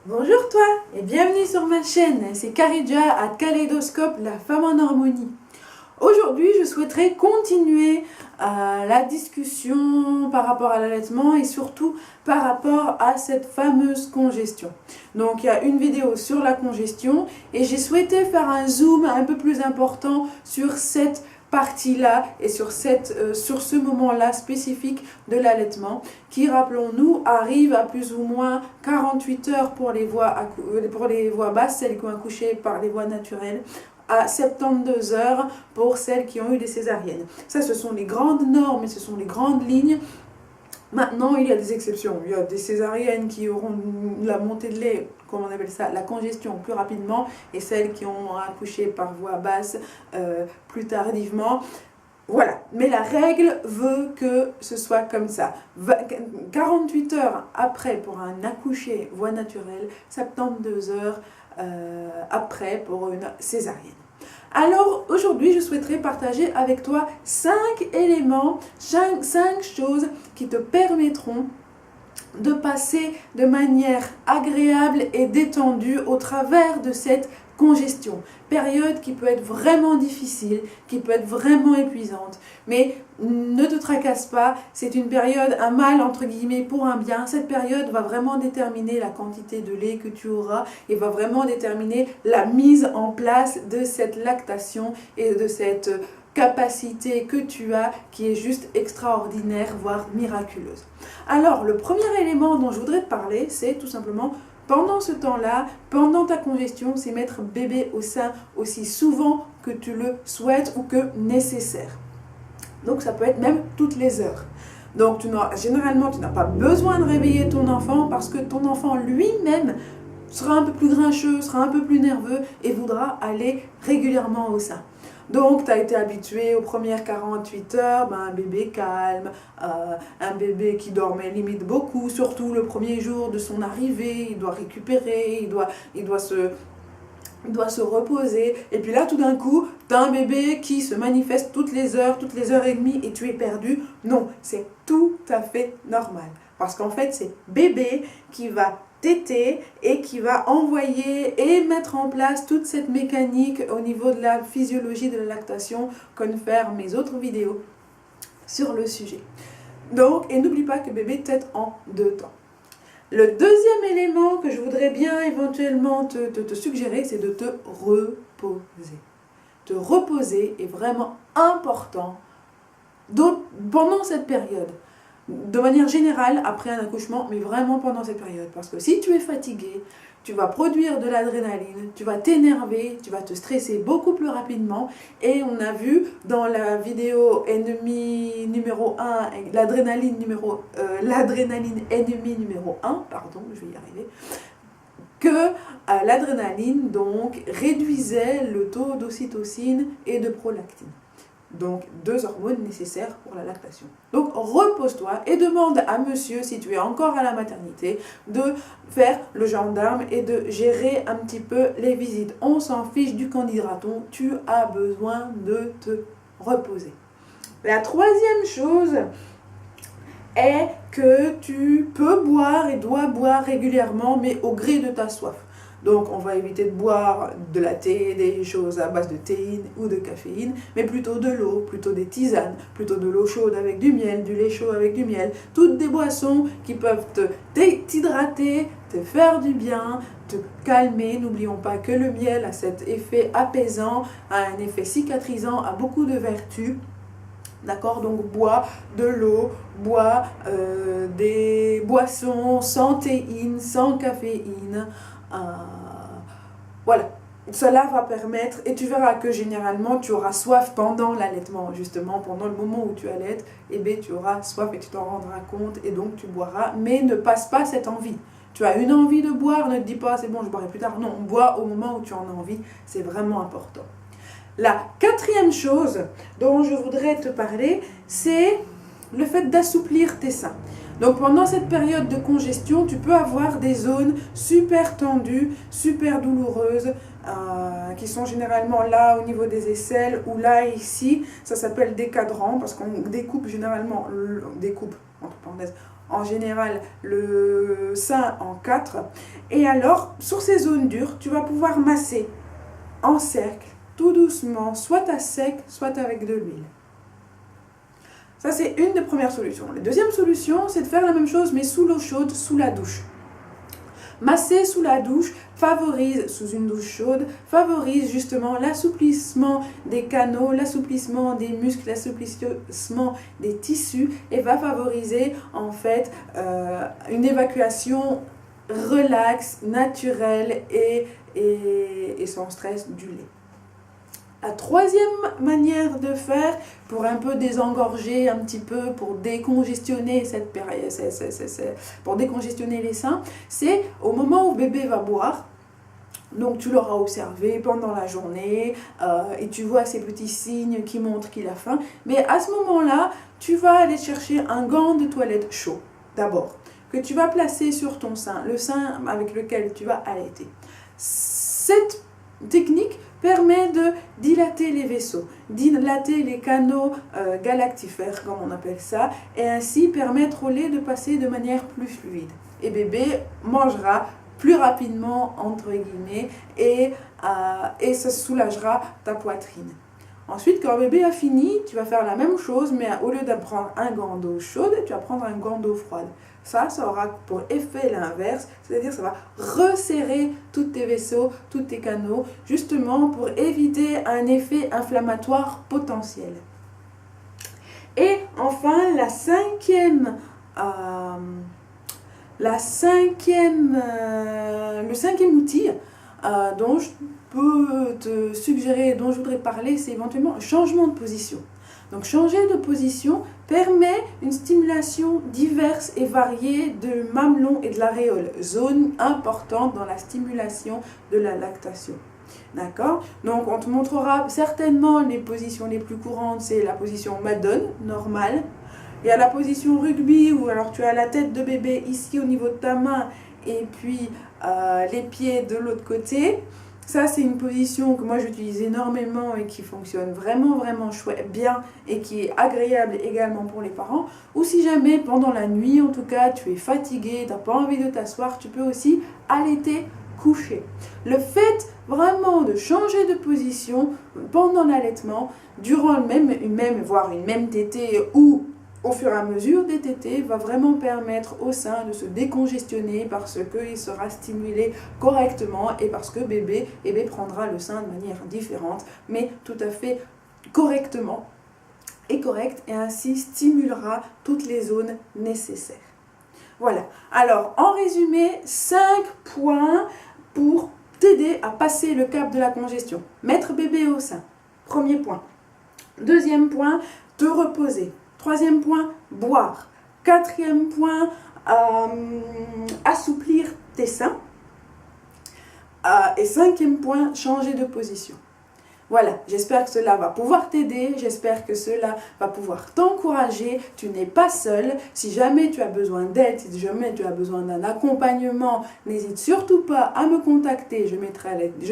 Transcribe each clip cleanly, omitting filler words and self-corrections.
Bonjour toi et bienvenue sur ma chaîne, c'est Karidja à Kaléidoscope, la femme en harmonie. Aujourd'hui, je souhaiterais continuer la discussion par rapport à l'allaitement et surtout par rapport à cette fameuse congestion. Donc il y a une vidéo sur la congestion et j'ai souhaité faire un zoom un peu plus important sur cette partie-là et sur ce moment-là spécifique de l'allaitement qui, rappelons-nous, arrive à plus ou moins 48 heures pour les voies basses, celles qui ont accouché par les voies naturelles, à 72 heures pour celles qui ont eu des césariennes. Ça, ce sont les grandes normes et ce sont les grandes lignes. Maintenant, il y a des exceptions. Il y a des césariennes qui auront la montée de lait, comme on appelle ça, la congestion plus rapidement, et celles qui ont accouché par voie basse plus tardivement. Voilà, mais la règle veut que ce soit comme ça. 48 heures après pour un accouché voie naturelle, 72 heures après pour une césarienne. Alors aujourd'hui, je souhaiterais partager avec toi 5 éléments, 5 choses qui te permettront de passer de manière agréable et détendue au travers de cette congestion. Période qui peut être vraiment difficile, qui peut être vraiment épuisante. Mais ne te tracasse pas, c'est une période, un mal entre guillemets pour un bien. Cette période va vraiment déterminer la quantité de lait que tu auras et va vraiment déterminer la mise en place de cette lactation et de cette capacité que tu as qui est juste extraordinaire, voire miraculeuse. Alors, le premier élément dont je voudrais te parler, c'est tout simplement pendant ce temps-là, pendant ta congestion, c'est mettre bébé au sein aussi souvent que tu le souhaites ou que nécessaire. Donc ça peut être même toutes les heures. Donc généralement, tu n'as pas besoin de réveiller ton enfant parce que ton enfant lui-même sera un peu plus grincheux, sera un peu plus nerveux et voudra aller régulièrement au sein. Donc, tu as été habitué aux premières 48 heures, un bébé calme, un bébé qui dormait limite beaucoup, surtout le premier jour de son arrivée, il doit récupérer, il doit se reposer. Et puis là, tout d'un coup, tu as un bébé qui se manifeste toutes les heures et demie et tu es perdu. Non, c'est tout à fait normal. Parce qu'en fait, c'est bébé qui va téter et qui va envoyer et mettre en place toute cette mécanique au niveau de la physiologie de la lactation, comme faire mes autres vidéos sur le sujet. Donc, et n'oublie pas que bébé tète en 2 temps. Le deuxième élément que je voudrais bien éventuellement te suggérer, c'est de te reposer. Te reposer est vraiment important pendant cette période. De manière générale, après un accouchement, mais vraiment pendant cette période. Parce que si tu es fatigué, tu vas produire de l'adrénaline, tu vas t'énerver, tu vas te stresser beaucoup plus rapidement. Et on a vu dans la vidéo ennemi numéro 1, l'adrénaline ennemie numéro 1, pardon, je vais y arriver, que l'adrénaline donc réduisait le taux d'ocytocine et de prolactine. Donc 2 hormones nécessaires pour la lactation. Donc repose-toi et demande à monsieur, si tu es encore à la maternité, de faire le gendarme et de gérer un petit peu les visites. On s'en fiche du candidaton, tu as besoin de te reposer. La troisième chose est que tu peux boire et dois boire régulièrement, mais au gré de ta soif. Donc on va éviter de boire de la thé, des choses à base de théine ou de caféine, mais plutôt de l'eau, plutôt des tisanes, plutôt de l'eau chaude avec du miel, du lait chaud avec du miel, toutes des boissons qui peuvent t'hydrater, te faire du bien, te calmer. N'oublions pas que le miel a cet effet apaisant, a un effet cicatrisant, a beaucoup de vertus. D'accord, donc bois de l'eau, bois des boissons sans théine, sans caféine. Voilà, cela va permettre, et tu verras que généralement tu auras soif pendant l'allaitement, justement pendant le moment où tu allaites, et bien tu auras soif et tu t'en rendras compte et donc tu boiras, mais ne passe pas cette envie. Tu as une envie de boire, ne te dis pas c'est bon je boirai plus tard, non, bois au moment où tu en as envie, c'est vraiment important. La quatrième chose dont je voudrais te parler, c'est le fait d'assouplir tes seins. Donc pendant cette période de congestion, tu peux avoir des zones super tendues, super douloureuses, qui sont généralement là au niveau des aisselles ou là ici. Ça s'appelle des cadrans parce qu'on découpe généralement, entre parenthèses, en général le sein en 4. Et alors, sur ces zones dures, tu vas pouvoir masser en cercle, tout doucement, soit à sec, soit avec de l'huile. Ça, c'est une des premières solutions. La deuxième solution, c'est de faire la même chose, mais sous l'eau chaude, sous la douche. Masser sous la douche favorise, sous une douche chaude, favorise justement l'assouplissement des canaux, l'assouplissement des muscles, l'assouplissement des tissus et va favoriser en fait une évacuation relaxe, naturelle et sans stress du lait. La troisième manière de faire pour un peu désengorger un petit peu, pour décongestionner cette période, pour décongestionner les seins, c'est au moment où bébé va boire. Donc tu l'auras observé pendant la journée et tu vois ces petits signes qui montrent qu'il a faim. Mais à ce moment-là, tu vas aller chercher un gant de toilette chaud d'abord, que tu vas placer sur ton sein, le sein avec lequel tu vas allaiter. Cette technique permet de dilater les vaisseaux, dilater les canaux galactifères, comme on appelle ça, et ainsi permettre au lait de passer de manière plus fluide. Et bébé mangera plus rapidement, entre guillemets, et ça soulagera ta poitrine. Ensuite, quand bébé a fini, tu vas faire la même chose, mais au lieu de prendre un gant d'eau chaude, tu vas prendre un gant d'eau froide. Ça aura pour effet l'inverse, c'est-à-dire ça va resserrer tous tes vaisseaux, tous tes canaux, justement pour éviter un effet inflammatoire potentiel. Et enfin, le cinquième outil dont je peux te suggérer, dont je voudrais parler, c'est éventuellement un changement de position. Donc changer de position permet une stimulation diverse et variée de mamelon et de l'aréole, zone importante dans la stimulation de la lactation. D'accord? Donc on te montrera certainement les positions les plus courantes, c'est la position Madone, normale. Il y a la position rugby où alors tu as la tête de bébé ici au niveau de ta main et puis les pieds de l'autre côté. Ça, c'est une position que moi j'utilise énormément et qui fonctionne vraiment chouette, bien et qui est agréable également pour les parents. Ou si jamais pendant la nuit, en tout cas, tu es fatigué, tu n'as pas envie de t'asseoir, tu peux aussi allaiter couché. Le fait vraiment de changer de position pendant l'allaitement, durant voire une même tétée ou au fur et à mesure des tétées, va vraiment permettre au sein de se décongestionner parce qu'il sera stimulé correctement et parce que bébé prendra le sein de manière différente, mais tout à fait correctement et correct, et ainsi stimulera toutes les zones nécessaires. Voilà, alors en résumé, 5 points pour t'aider à passer le cap de la congestion. Mettre bébé au sein, premier point. Deuxième point, te reposer. Troisième point, boire. Quatrième point, assouplir tes seins. Et cinquième point, changer de position. Voilà, j'espère que cela va pouvoir t'aider, j'espère que cela va pouvoir t'encourager. Tu n'es pas seul. Si jamais tu as besoin d'aide, si jamais tu as besoin d'un accompagnement, n'hésite surtout pas à me contacter. Je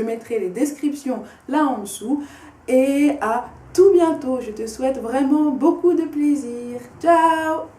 mettrai les descriptions là en dessous. Et à tout bientôt. Je te souhaite vraiment beaucoup de plaisir. Ciao!